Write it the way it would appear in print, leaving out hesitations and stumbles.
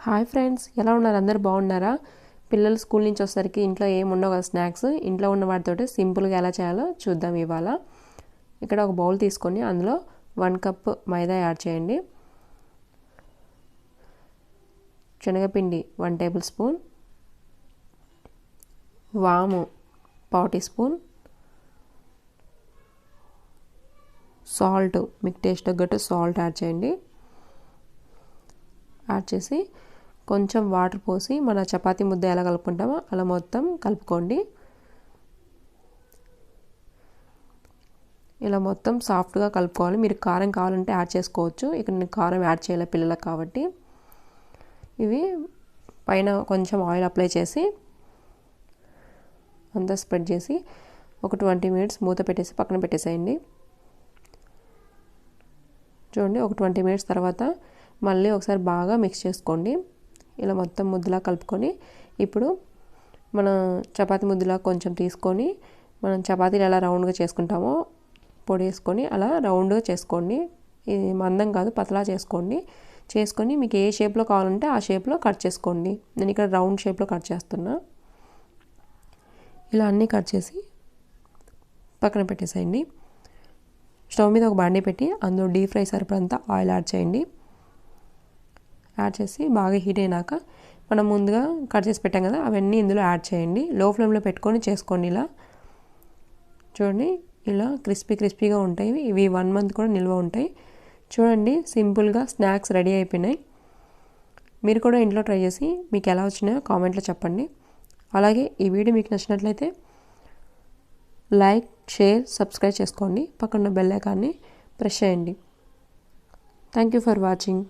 Hi friends, ఎలా ఉన్నారు? అందరూ బాగున్నారా? పిల్లలు స్కూల్ నుంచి వచ్చేసరికి ఇంట్లో ఏమి ఉండవు కదా స్నాక్స్. ఇంట్లో ఉన్న వాటితోటి సింపుల్గా ఎలా చేయాలో చూద్దాం ఇవాళ. ఇక్కడ ఒక బౌల్ తీసుకొని అందులో 1 కప్ మైదా యాడ్ చేయండి. శనగపిండి 1 టేబుల్ స్పూన్, వాము 1/4 టీ స్పూన్, సాల్ట్ మీకు టేస్ట్ తగ్గట్టు సాల్ట్ యాడ్ చేయండి. యాడ్ చేసి కొంచెం వాటర్ పోసి మన చపాతీ ముద్ద ఎలా కలుపుకుంటామో అలా మొత్తం కలుపుకోండి. ఇలా మొత్తం సాఫ్ట్గా కలుపుకోవాలి. మీరు కారం కావాలంటే యాడ్ చేసుకోవచ్చు. ఇక్కడ నేను కారం యాడ్ చేయలే పిల్లలకు కాబట్టి. ఇవి పైన కొంచెం ఆయిల్ అప్లై చేసి అంతా స్ప్రెడ్ చేసి ఒక 20 మినిట్స్ మూత పెట్టేసి పక్కన పెట్టేసేయండి. చూడండి, ఒక 20 మినిట్స్ తర్వాత మళ్ళీ ఒకసారి బాగా మిక్స్ చేసుకోండి. ఇలా మొత్తం ముద్దలా కలుపుకొని ఇప్పుడు మన చపాతీ ముద్దలా కొంచెం తీసుకొని మనం చపాతీలు ఎలా రౌండ్గా చేసుకుంటామో పొడి వేసుకొని అలా రౌండ్గా చేసుకోండి. ఇది మందం కాదు, పతలా చేసుకొని మీకు ఏ షేప్లో కావాలంటే ఆ షేప్లో కట్ చేసుకోండి. నేను ఇక్కడ రౌండ్ షేప్లో కట్ చేస్తున్నా. ఇలా అన్నీ కట్ చేసి పక్కన పెట్టేసేయండి. స్టవ్ మీద ఒక బాండీ పెట్టి అందులో డీప్ ఫ్రై సరిపడంత ఆయిల్ యాడ్ చేయండి. యాడ్ చేసి బాగా హీట్ అయినాక మనం ముందుగా కట్ చేసి పెట్టాం కదా అవన్నీ ఇందులో యాడ్ చేయండి. లో ఫ్లేమ్లో పెట్టుకొని చేసుకోండి. ఇలా చూడండి, ఇలా క్రిస్పీగా ఉంటాయి. ఇవి 1 మంత్ కూడా నిల్వ ఉంటాయి. చూడండి, సింపుల్గా స్నాక్స్ రెడీ అయిపోయినాయి. మీరు కూడా ఇంట్లో ట్రై చేసి మీకు ఎలా వచ్చినాయో కామెంట్లో చెప్పండి. అలాగే ఈ వీడియో మీకు నచ్చినట్లయితే లైక్, షేర్, సబ్స్క్రైబ్ చేసుకోండి. పక్కన బెల్ ఐకాన్ని ప్రెస్ చేయండి. Thank you for watching.